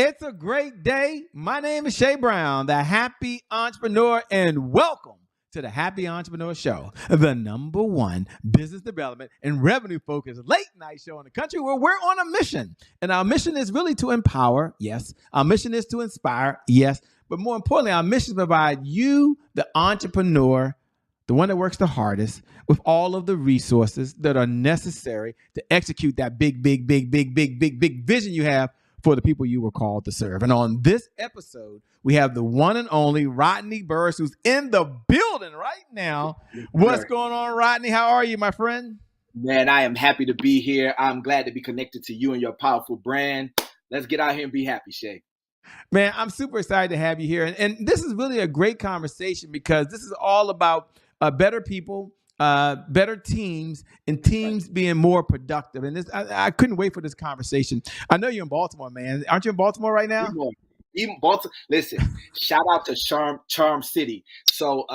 It's a great day. My name is Shay Brown, the Happy Entrepreneur, and welcome to the Happy Entrepreneur Show, the number one business development and revenue focused late night show in the country where we're on a mission. And our mission is really to empower, yes. Our mission is to inspire, yes. But more importantly, our mission is to provide you, the entrepreneur, the one that works the hardest, with all of the resources that are necessary to execute that big vision you have for the people you were called to serve. And on this episode, we have the one and only Rodney Burris, who's in the building right now. What's going on, Rodney? How are you, my friend? Man, I am happy to be here. I'm glad to be connected to you and your powerful brand. Let's get out here and be happy, Shay. Man, I'm super excited to have you here. And this is really a great conversation because this is all about better people, better teams, and teams being more productive. And this, I couldn't wait for this conversation. I know you're in Baltimore, man. Aren't you in Baltimore right now? Even Baltimore. Listen, shout out to Charm City. So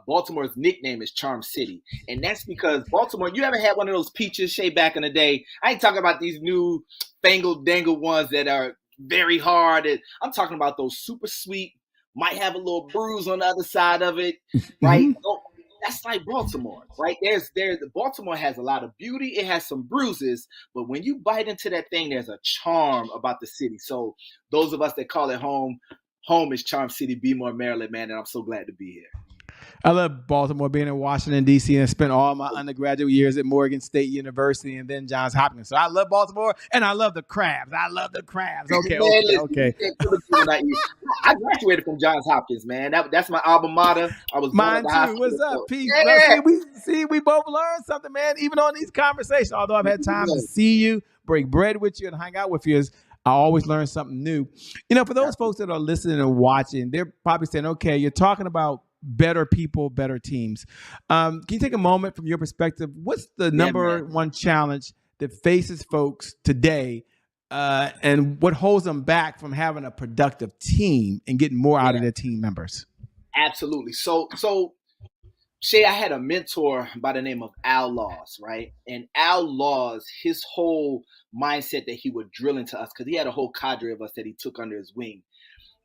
Baltimore's nickname is Charm City. And that's because Baltimore, you ever had one of those peaches, Shay, back in the day? I ain't talking about these new fangled dangle ones that are very hard. I'm talking about those super sweet, might have a little bruise on the other side of it, right? So, that's like Baltimore, right? Baltimore has a lot of beauty. It has some bruises, but when you bite into that thing, there's a charm about the city. So those of us that call it home is Charm City, Baltimore, Maryland, man, and I'm so glad to be here. I love Baltimore, being in Washington, D.C., and spent all my undergraduate years at Morgan State University and then Johns Hopkins. So I love Baltimore, and I love the crabs. Okay. I graduated from Johns Hopkins, man. That's my alma mater. I was mine too. What's up, Pete? Yeah. We both learned something, man, even on these conversations. Although I've had time to see you, break bread with you, and hang out with you, I always learn something new. You know, for those folks that are listening and watching, they're probably saying, okay, you're talking about better people, better teams. Can you take a moment from your perspective? What's the number one challenge that faces folks today, and what holds them back from having a productive team and getting more out of their team members? Absolutely. So Shay, I had a mentor by the name of Al Laws, right? And Al Laws, his whole mindset that he would drill into us, because he had a whole cadre of us that he took under his wing.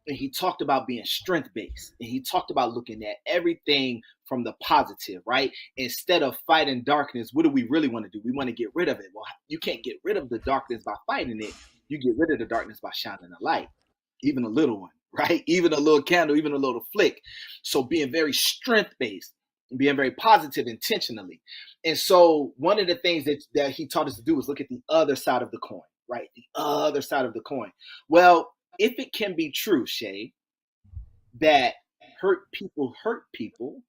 And he talked about being strength-based. And he talked about looking at everything from the positive, right? Instead of fighting darkness, what do we really want to do? We want to get rid of it. Well, you can't get rid of the darkness by fighting it. You get rid of the darkness by shining a light, even a little one, right? Even a little candle, even a little flick. So being very strength-based and being very positive intentionally. And so one of the things that he taught us to do was look at the other side of the coin, right? The other side of the coin. Well, if it can be true, Shay, that hurt people,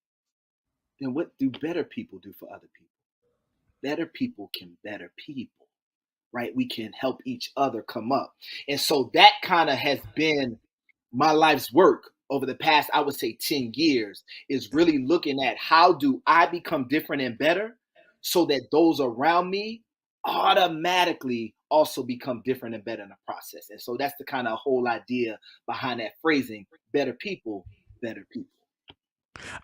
then what do better people do for other people? Better people can better people, right? We can help each other come up. And so that kind of has been my life's work over the past, I would say 10 years, is really looking at how do I become different and better so that those around me automatically also become different and better in the process. And so that's the kind of whole idea behind that phrasing, better people, better people.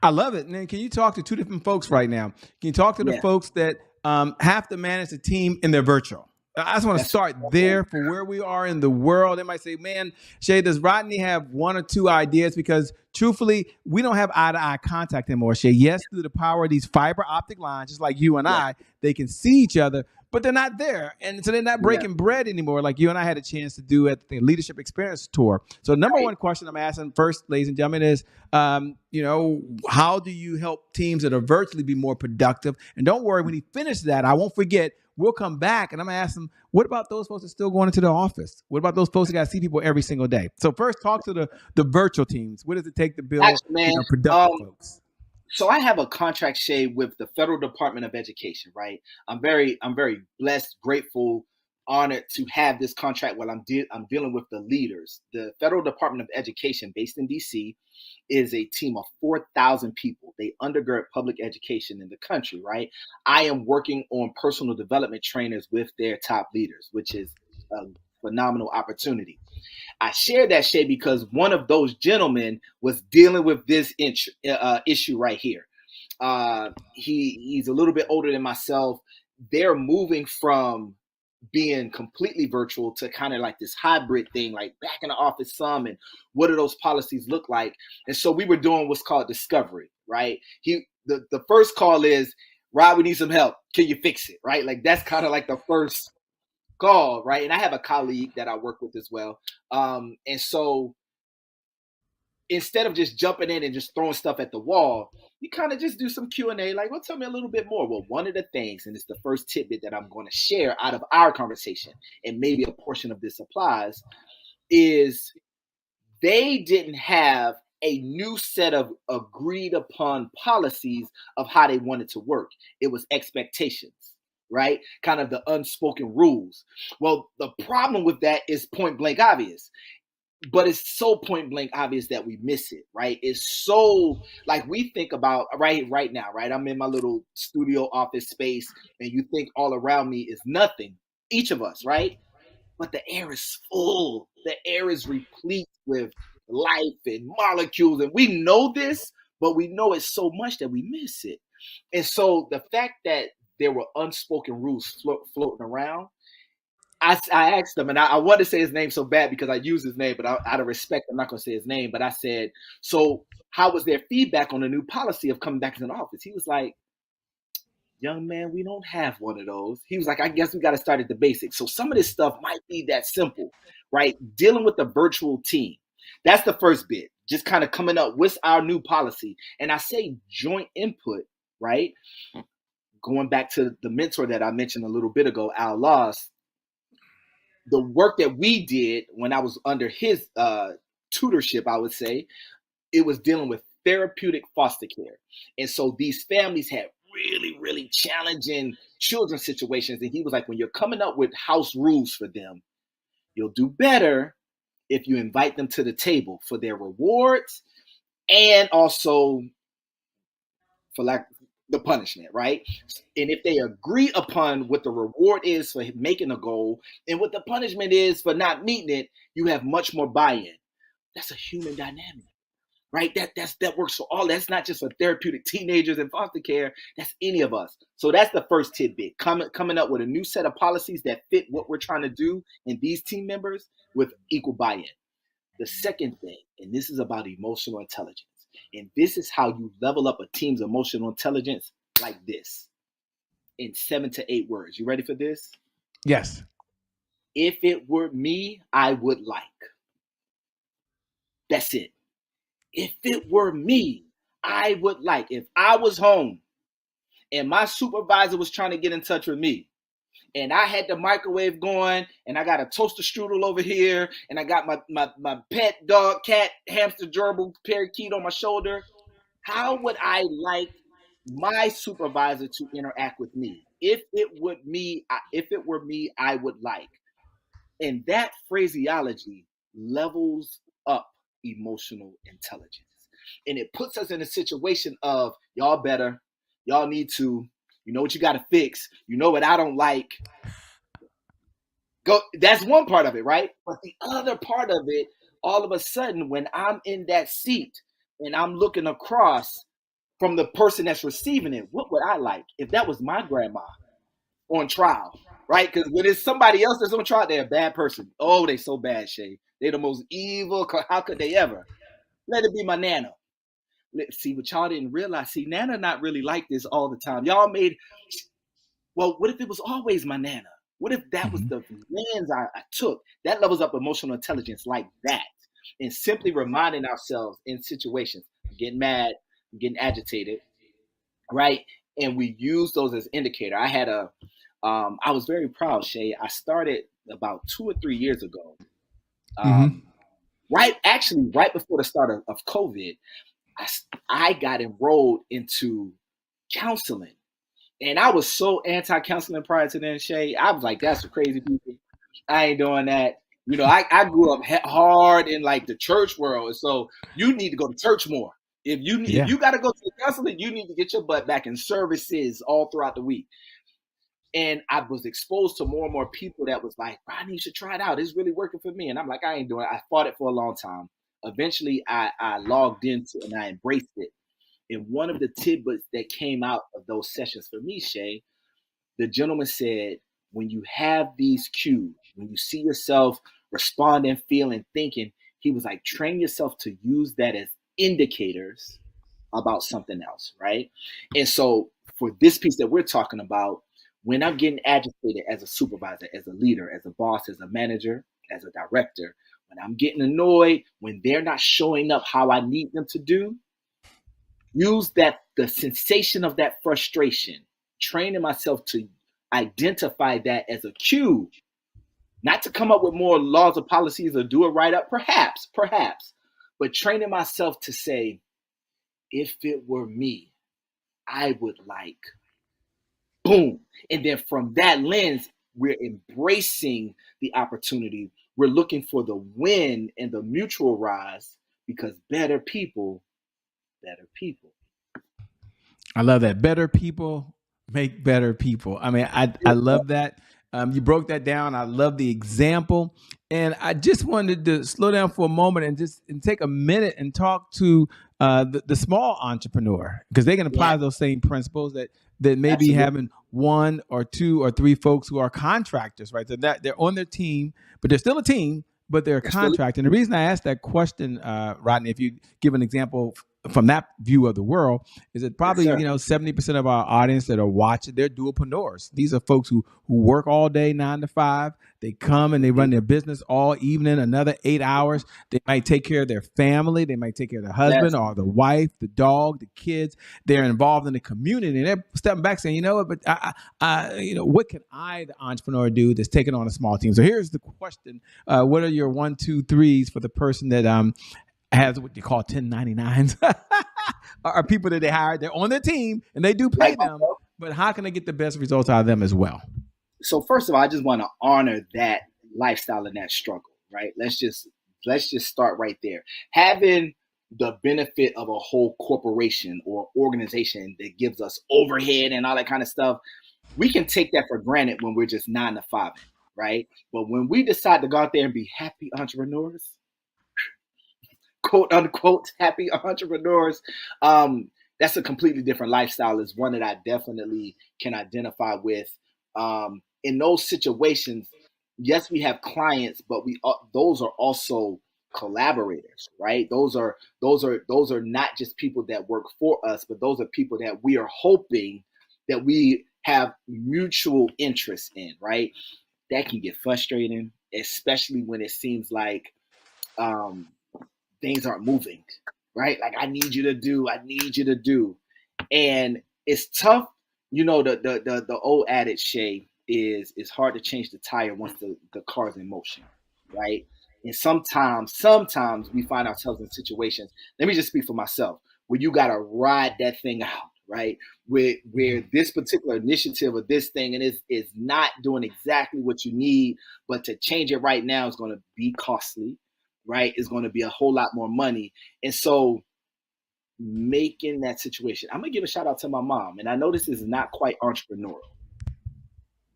I love it. And then can you talk to two different folks right now? Can you talk to the folks that have to manage a team in their virtual? I just want to start there for where we are in the world. They might say, man, Shay, does Rodney have one or two ideas? Because truthfully, we don't have eye-to-eye contact anymore, Shay. Yes, through the power of these fiber optic lines, just like you and I, they can see each other, but they're not there. And so they're not breaking bread anymore like you and I had a chance to do at the Leadership Experience Tour. So number one question I'm asking first, ladies and gentlemen, is, how do you help teams that are virtually be more productive? And don't worry, when he finishes that, I won't forget, we'll come back and I'm going to ask them, what about those folks that are still going into the office? What about those folks that got to see people every single day? So first, talk to the virtual teams. What does it take to build productive folks? So I have a contract, Shay, with the Federal Department of Education, right? I'm very blessed, grateful, honored to have this contract while I'm dealing with the leaders. The Federal Department of Education, based in DC, is a team of 4,000 people. They undergird public education in the country, right? I am working on personal development trainers with their top leaders, which is a phenomenal opportunity. I share that, Shay, because one of those gentlemen was dealing with this issue right here. He's a little bit older than myself. They're moving from being completely virtual to kind of like this hybrid thing, like back in the office some, and what do those policies look like? And so we were doing what's called discovery, right? The first call is, Rod, we need some help. Can you fix it? Right? Like that's kind of like the first call, right? And I have a colleague that I work with as well. And so instead of just jumping in and just throwing stuff at the wall, you kind of just do some Q&A, like, well, tell me a little bit more. Well, one of the things, and it's the first tidbit that I'm going to share out of our conversation, and maybe a portion of this applies, is they didn't have a new set of agreed upon policies of how they wanted to work. It was expectations, right? Kind of the unspoken rules. Well, the problem with that is point blank obvious. But it's so point blank obvious that we miss it, right? It's so like we think about right now, right? I'm in my little studio office space, and you think all around me is nothing, each of us, right? But the air is full. The air is replete with life and molecules, and we know this, but we know it so much that we miss it. And so the fact that there were unspoken rules floating around, I asked him, and I wanted to say his name so bad because I use his name, but out of respect, I'm not going to say his name. But I said, so how was their feedback on the new policy of coming back to the office? He was like, young man, we don't have one of those. He was like, I guess we got to start at the basics. So some of this stuff might be that simple, right? Dealing with the virtual team. That's the first bit, just kind of coming up with our new policy. And I say joint input, right? Going back to the mentor that I mentioned a little bit ago, Al Loss. The work that we did when I was under his tutorship, I would say, it was dealing with therapeutic foster care. And so these families had really, really challenging children situations. And he was like, when you're coming up with house rules for them, you'll do better if you invite them to the table for their rewards and also for the punishment, right? And if they agree upon what the reward is for making a goal and what the punishment is for not meeting it, you have much more buy-in. That's a human dynamic, right? That works for all. That's not just for therapeutic teenagers in foster care. That's any of us. So that's the first tidbit, coming up with a new set of policies that fit what we're trying to do in these team members with equal buy-in. The second thing, and this is about emotional intelligence. And this is how you level up a team's emotional intelligence like this in 7 to 8 words. You ready for this? Yes. If it were me, I would like. That's it. If it were me, I would like. If I was home and my supervisor was trying to get in touch with me, and I had the microwave going, and I got a toaster strudel over here, and I got my pet dog, cat, hamster, gerbil, parakeet on my shoulder, how would I like my supervisor to interact with me? If it were me, I would like. And that phraseology levels up emotional intelligence. And it puts us in a situation of y'all better, y'all need to, you know what you got to fix, you know what I don't like. Go. That's one part of it, right? But the other part of it, all of a sudden, when I'm in that seat and I'm looking across from the person that's receiving it, what would I like if that was my grandma on trial, right? Because when it's somebody else that's on trial, they're a bad person. Oh, they so bad, Shay. They're the most evil. How could they ever? Let it be my Nana. Let's see what y'all didn't realize. See, Nana not really like this all the time. Y'all made, well, what if it was always my Nana? What if that was the lens I took? That levels up emotional intelligence like that. And simply reminding ourselves in situations, I'm getting mad, I'm getting agitated, right? And we use those as indicator. I had I was very proud, Shay. I started about 2 or 3 years ago. Right before the start of COVID, I got enrolled into counseling. And I was so anti-counseling prior to then, Shay. I was like, that's for crazy people. I ain't doing that. You know, I grew up hard in like the church world. So you need to go to church more. If you got to go to the counseling, you need to get your butt back in services all throughout the week. And I was exposed to more and more people that was like, Rodney, you should try it out. It's really working for me. And I'm like, I ain't doing it. I fought it for a long time. Eventually, I logged into and I embraced it. And one of the tidbits that came out of those sessions for me, Shay, the gentleman said, when you have these cues, when you see yourself responding, feeling, thinking, he was like, train yourself to use that as indicators about something else, right? And so for this piece that we're talking about, when I'm getting agitated as a supervisor, as a leader, as a boss, as a manager, as a director, when I'm getting annoyed, when they're not showing up how I need them to do, use that, the sensation of that frustration, training myself to identify that as a cue, not to come up with more laws or policies or do it right up, perhaps, but training myself to say, if it were me, I would like, boom. And then from that lens, we're embracing the opportunity. We're looking for the win and the mutual rise, because better people. I love that. Better people make better people. I mean, I love that. You broke that down. I love the example. And I just wanted to slow down for a moment and take a minute and talk to the small entrepreneur, because they can apply those same principles that maybe having one or two or three folks who are contractors, right? They're on their team, but they're still a team, but they're a contract. And the reason I asked that question, Rodney, if you give an example from that view of the world, is that probably 70% of our audience that are watching, they're dualpreneurs. These are folks who work all day 9 to 5. They come and they run their business all evening, another 8 hours. They might take care of their family. They might take care of the husband or the wife, the dog, the kids. They're involved in the community, and they're stepping back saying, you know what, but what can I, the entrepreneur, do that's taking on a small team? So here's the question. What are your 1, 2, 3s for the person that has what you call 1099s are people that they hired? They're on their team and they do pay them, but how can they get the best results out of them as well? So first of all, I just want to honor that lifestyle and that struggle, right? Let's just start right there. Having the benefit of a whole corporation or organization that gives us overhead and all that kind of stuff, we can take that for granted when we're just 9 to 5, right? But when we decide to go out there and be happy entrepreneurs, quote unquote happy entrepreneurs, that's a completely different lifestyle. Is one that I definitely can identify with. In those situations, yes, we have clients, but those are also collaborators, right? Those are not just people that work for us, but those are people that we are hoping that we have mutual interest in, right? That can get frustrating, especially when it seems like things aren't moving, right? Like, I need you to do. And it's tough. The old adage, Shay, is it's hard to change the tire once the car's in motion, right? And sometimes we find ourselves in situations, let me just speak for myself, where you got to ride that thing out, right? Where this particular initiative or this thing and is not doing exactly what you need, but to change it right now is going to be costly, right? It's going to be a whole lot more money. And so making that situation, I'm going to give a shout out to my mom. And I know this is not quite entrepreneurial,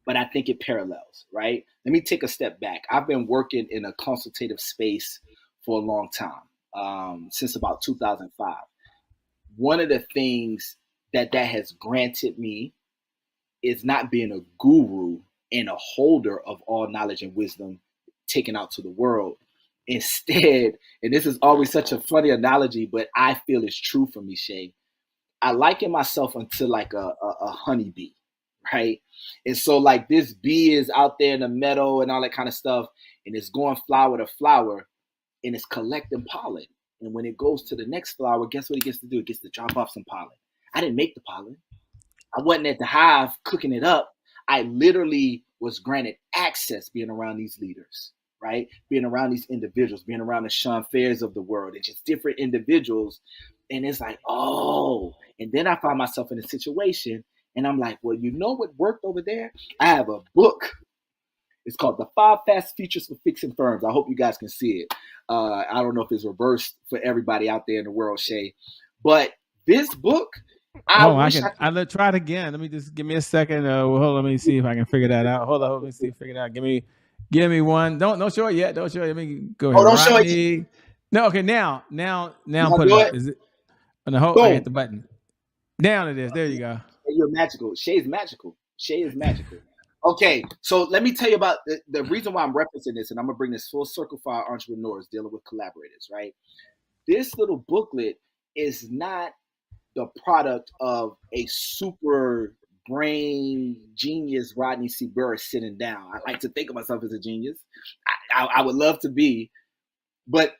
but I think it parallels, right? Let me take a step back. I've been working in a consultative space for a long time, since about 2005. One of the things that has granted me is not being a guru and a holder of all knowledge and wisdom taken out to the world. Instead, and this is always such a funny analogy, but I feel it's true for me, Shay, I liken myself unto like a honeybee, right? And so like this bee is out there in the meadow and all that kind of stuff, and it's going flower to flower, and it's collecting pollen. And when it goes to the next flower, guess what it gets to do? It gets to drop off some pollen. I didn't make the pollen. I wasn't at the hive cooking it up. I literally was granted access being around these leaders, right? Being around these individuals, being around the Sean Fairs of the world and just different individuals. And it's like, oh, and then I found myself in a situation and I'm like, well, you know what worked over there? I have a book. It's called The 5 Fast Features for Fixing Firms. I hope you guys can see it. I don't know if it's reversed for everybody out there in the world, Shay, but this book, I'll try it again. Let me just give me a second. Hold on, let me see if I can figure that out. Hold on, let me see if I figure it out. Give me one. Don't show it yet. Don't show it. Let me go ahead. Oh, don't show it. No, okay. Now put it up. Is it? No, I hit the button. Down it is. There you go. You're magical. Shay is magical. Okay, so let me tell you about the reason why I'm referencing this, and I'm gonna bring this full circle for our entrepreneurs dealing with collaborators, right? This little booklet is not the product of a super brain genius Rodney C. Burris sitting down. I like to think of myself as a genius. I would love to be, but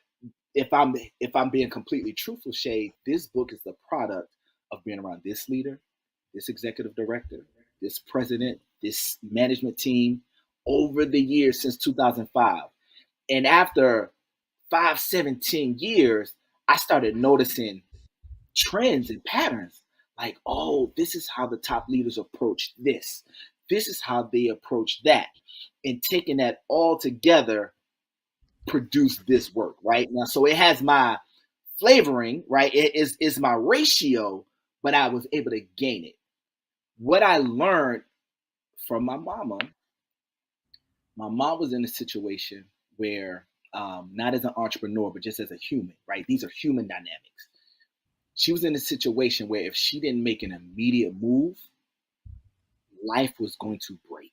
if I'm being completely truthful, Shay, this book is the product of being around this leader, this executive director, this president, this management team over the years since 2005. And after 17 years, I started noticing trends and patterns. Like, oh, this is how the top leaders approach this. This is how they approach that. And taking that all together produced this work, right? Now, so it has my flavoring, right? It is my ratio, but I was able to gain it. What I learned from my mom was in a situation where, not as an entrepreneur, but just as a human, right? These are human dynamics. She was in a situation where if she didn't make an immediate move, life was going to break,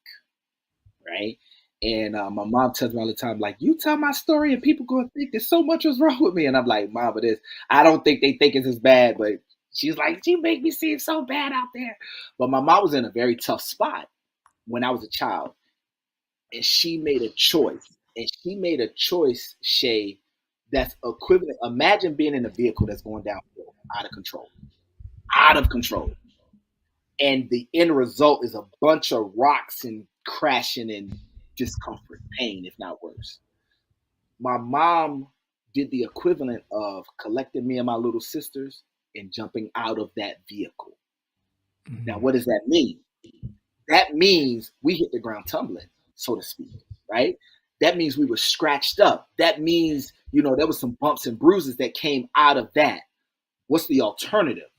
right? And my mom tells me all the time, like, you tell my story and people going to think there's so much was wrong with me. And I'm like, Mom, but I don't think they think it's as bad. But she's like, you make me seem so bad out there. But my mom was in a very tough spot when I was a child. And she made a choice. And she made a choice, Shay, that's equivalent. Imagine being in a vehicle that's going downhill, out of control. Out of control. And the end result is a bunch of rocks and crashing and discomfort, pain, if not worse. My mom did the equivalent of collecting me and my little sisters and jumping out of that vehicle. Mm-hmm. Now, what does that mean? That means we hit the ground tumbling, so to speak, right? That means we were scratched up. That means, there was some bumps and bruises that came out of that. What's the alternative?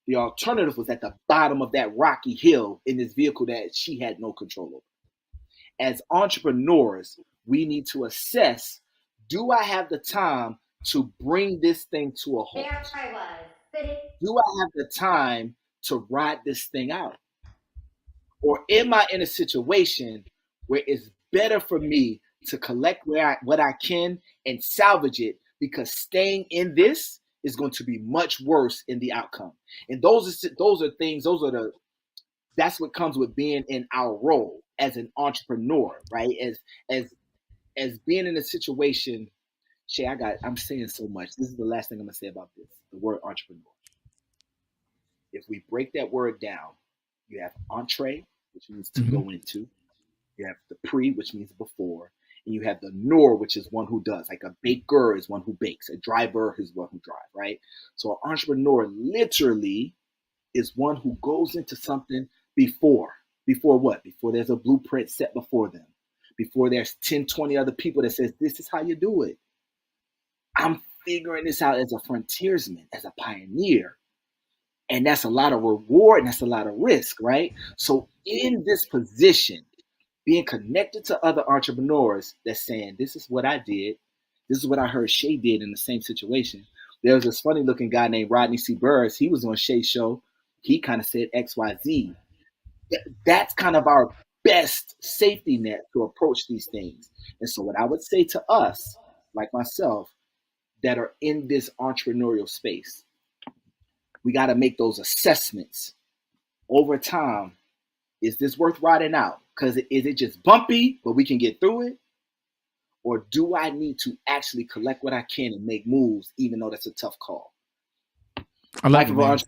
The alternative was at the bottom of that rocky hill in this vehicle that she had no control over. As entrepreneurs, we need to assess, do I have the time to bring this thing to a halt? There I was. Do I have the time to ride this thing out? Or am I in a situation where it's better for me to collect what I can and salvage it, because staying in this is going to be much worse in the outcome? And that's what comes with being in our role as an entrepreneur, right? As being in a situation, Shay, I'm saying so much. This is the last thing I'm gonna say about this, the word entrepreneur. If we break that word down, you have entree, which means to go into. You have the pre, which means before. And you have the nor, which is one who does. Like a baker is one who bakes. A driver is one who drives, right? So an entrepreneur literally is one who goes into something before. Before what? Before there's a blueprint set before them. Before there's 10, 20 other people that says, this is how you do it. I'm figuring this out as a frontiersman, as a pioneer. And that's a lot of reward and that's a lot of risk, right? So in this position, being connected to other entrepreneurs that's saying, this is what I did. This is what I heard Shay did in the same situation. There was this funny looking guy named Rodney C. Burris. He was on Shay's show. He kind of said XYZ. That's kind of our best safety net to approach these things. And so what I would say to us, like myself, that are in this entrepreneurial space, we got to make those assessments over time. Is this worth riding out? Because is it just bumpy, but we can get through it? Or do I need to actually collect what I can and make moves, even though that's a tough call? I like it, man.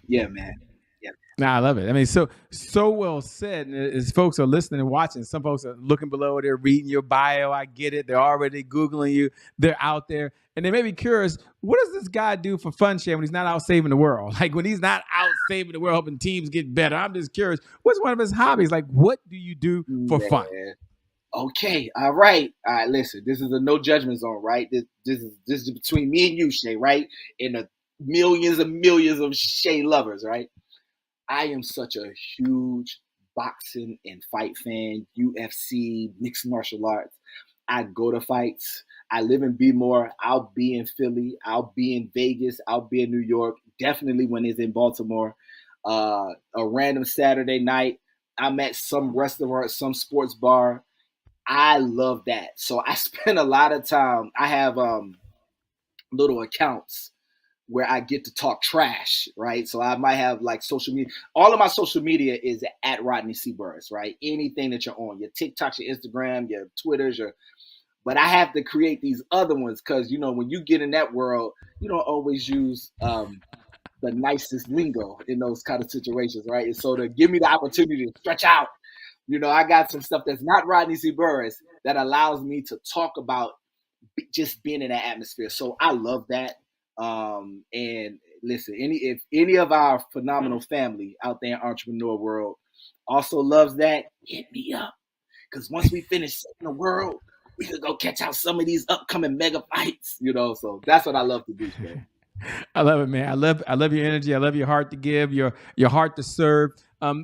Yeah, man. Yeah. Nah, I love it. I mean, so well said. And as folks are listening and watching, some folks are looking below, they're reading your bio. I get it. They're already Googling you. They're out there. And they may be curious, what does this guy do for fun, Shay, when he's not out saving the world? Like when he's not out saving the world, helping teams get better. I'm just curious, what's one of his hobbies? Like, what do you do for fun? Okay. All right. Listen, this is a no judgment zone, right? This is between me and you, Shay, right? And the millions and millions of Shay lovers, right? I am such a huge boxing and fight fan, UFC, mixed martial arts. I go to fights. I live in Bmore. I'll be in Philly. I'll be in Vegas. I'll be in New York. Definitely when it's in Baltimore. A random Saturday night, I'm at some restaurant, some sports bar. I love that. So I spend a lot of time. I have little accounts where I get to talk trash, right? So I might have like social media. All of my social media is at Rodney C. Burris, right? Anything that you're on, your TikToks, your Instagram, your Twitters, but I have to create these other ones because, you know, when you get in that world, you don't always use the nicest lingo in those kind of situations, right? And so to give me the opportunity to stretch out, you know, I got some stuff that's not Rodney C. Burris that allows me to talk about just being in that atmosphere. So I love that. And listen, if any of our phenomenal family out there in entrepreneur world also loves that, hit me up. Because once we finish setting the world, we could go catch out some of these upcoming mega fights, you know. So that's what I love to do, man. I love it, man. I love your energy. I love your heart to give, your heart to serve.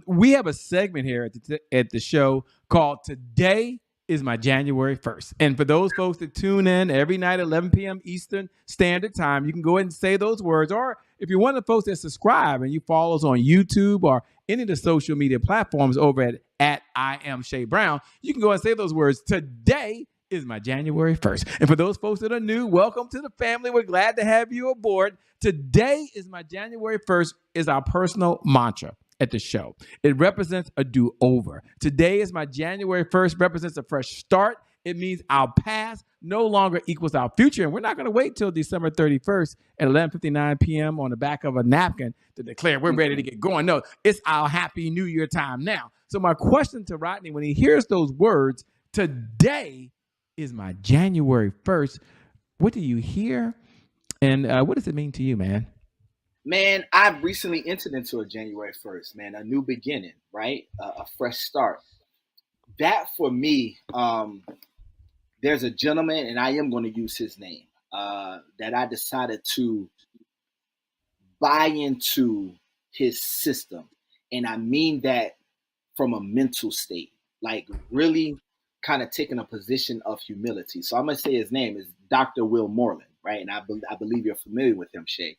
We have a segment here at the show called "Today is my January 1st." And for those folks that tune in every night at 11 p.m. Eastern Standard Time, you can go ahead and say those words. Or if you're one of the folks that subscribe and you follow us on YouTube or any of the social media platforms over at I am Shay Brown, you can go and say those words. Today is my January 1st. And for those folks that are new, welcome to the family. We're glad to have you aboard. Today is my January 1st is our personal mantra at the show. It represents a do-over. Today is my January 1st represents a fresh start. It means our past no longer equals our future. And we're not going to wait till December 31st at 11:59 p.m. on the back of a napkin to declare we're ready to get going. No, it's our happy new year time now. So my question to Rodney, when he hears those words, today is my January 1st, what do you hear? And what does it mean to you, man? Man, I've recently entered into a January 1st, man, a new beginning, right? A fresh start. That for me, there's a gentleman, and I am going to use his name, that I decided to buy into his system. And I mean that from a mental state, like really kind of taking a position of humility. So I'm going to say his name is Dr. Will Moreland, right? And I believe you're familiar with him, Shay.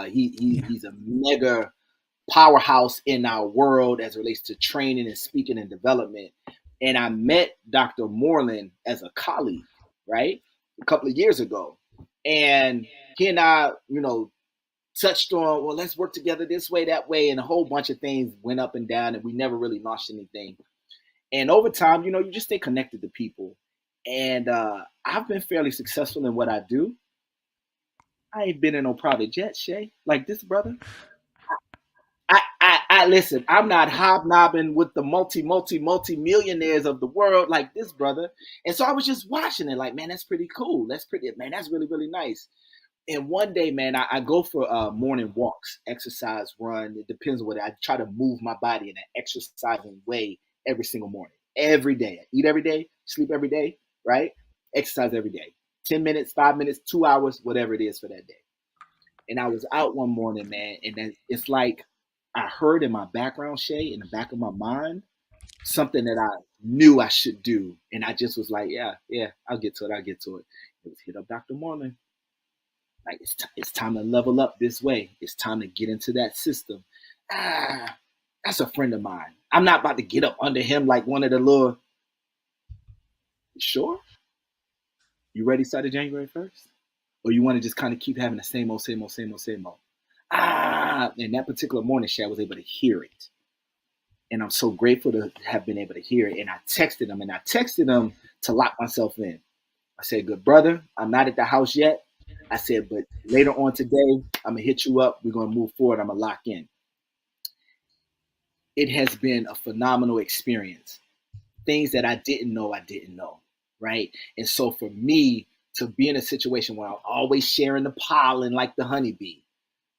He's a mega powerhouse in our world as it relates to training and speaking and development. And I met Dr. Moreland as a colleague, right? A couple of years ago. And he and I, you know, touched on, well, let's work together this way, that way. And a whole bunch of things went up and down and we never really launched anything. And over time, you know, you just stay connected to people. And I've been fairly successful in what I do. I ain't been in no private jet, Shay, like this brother. I listen, I'm not hobnobbing with the multi millionaires of the world like this brother. And so I was just watching it like, man, that's pretty cool. That's pretty, man, that's really, really nice. And one day, man, I go for morning walks, exercise, run. It depends on what I try to move my body in an exercising way every single morning, every day. I eat every day, sleep every day, right? Exercise every day. 10 minutes, 5 minutes, 2 hours, whatever it is for that day. And I was out one morning, man, and then it's like I heard in my background, Shay, in the back of my mind, something that I knew I should do. And I just was like, yeah, I'll get to it. It was hit up Dr. Moreland. Like, it's time to level up this way. It's time to get into that system. That's a friend of mine. I'm not about to get up under him like one of the little. Sure? You ready to start of January 1st? Or you want to just kind of keep having the same old? And that particular morning, Shay, I was able to hear it. And I'm so grateful to have been able to hear it. And I texted him to lock myself in. I said, good brother, I'm not at the house yet. I said, but later on today, I'm going to hit you up. We're going to move forward. I'm going to lock in. It has been a phenomenal experience. Things that I didn't know, right? And so for me to be in a situation where I'm always sharing the pollen like the honeybee,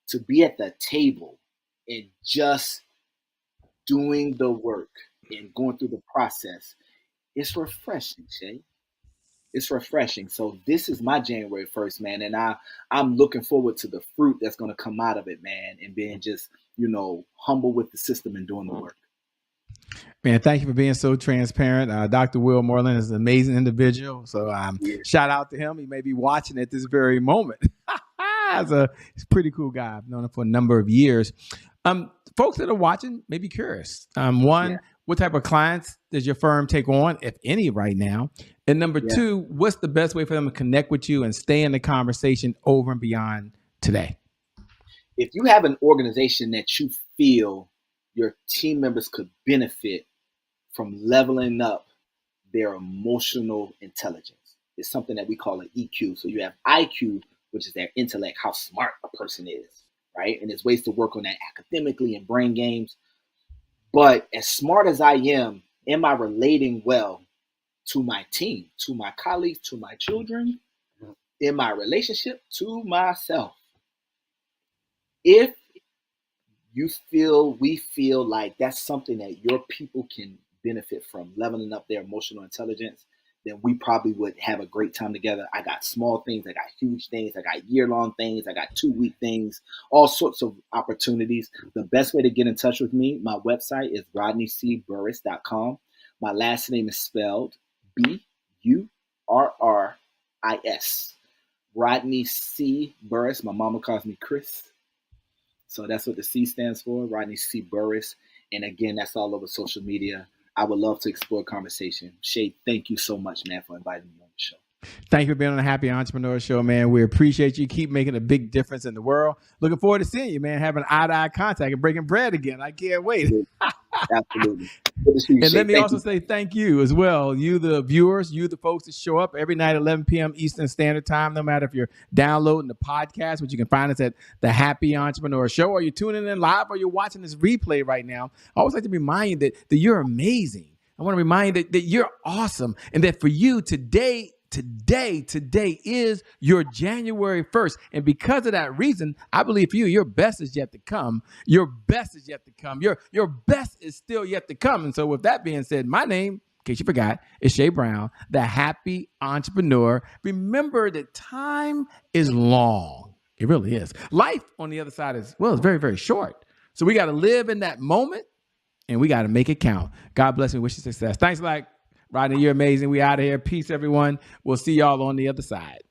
to be at the table and just doing the work and going through the process, it's refreshing, Shay. It's refreshing. So this is my January 1st, man. And I'm looking forward to the fruit that's going to come out of it, man. And being just, you know, humble with the system and doing the work. Man, thank you for being so transparent. Dr. Will Moreland is an amazing individual. So shout out to him. He may be watching at this very moment. He's a pretty cool guy. I've known him for a number of years. Folks that are watching may be curious. what type of clients does your firm take on, if any, right now? And number two, what's the best way for them to connect with you and stay in the conversation over and beyond today? If you have an organization that you feel your team members could benefit from leveling up their emotional intelligence, it's something that we call an EQ. So you have IQ, which is their intellect, how smart a person is, right? And there's ways to work on that academically and brain games. But as smart as I am I relating well to my team, to my colleagues, to my children, in my relationship to myself? If we feel like that's something that your people can benefit from, leveling up their emotional intelligence, then we probably would have a great time together. I got small things, I got huge things, I got year-long things, I got 2-week things, all sorts of opportunities. The best way to get in touch with me, my website is rodneycburris.com. My last name is spelled Burris. Rodney C. Burris. My mama calls me Chris. So that's what the C stands for, Rodney C. Burris. And again, that's all over social media. I would love to explore conversation. Shay, thank you so much, man, for inviting me on the show. Thank you for being on the Happy Entrepreneur Show, man. We appreciate you. Keep making a big difference in the world. Looking forward to seeing you, man, having eye-to-eye contact and breaking bread again. I can't wait. Absolutely. Good to see you, and Shay. let me also say thank you as well. You, the viewers, you, the folks that show up every night at 11 p.m. Eastern Standard Time, no matter if you're downloading the podcast, which you can find us at the Happy Entrepreneur Show, or you're tuning in live, or you're watching this replay right now. I always like to remind you that you're amazing. I want to remind you that you're awesome, and that for you today is your January 1st. And because of that reason, I believe for you, your best is yet to come. Your best is yet to come. Your best is still yet to come. And so with that being said, my name, in case you forgot, is Shay Brown, the Happy Entrepreneur. Remember that time is long. It really is. Life on the other side is very, very short. So we got to live in that moment, and we got to make it count. God bless and wish you success. Thanks a lot, Rodney. You're amazing. We out of here. Peace, everyone. We'll see y'all on the other side.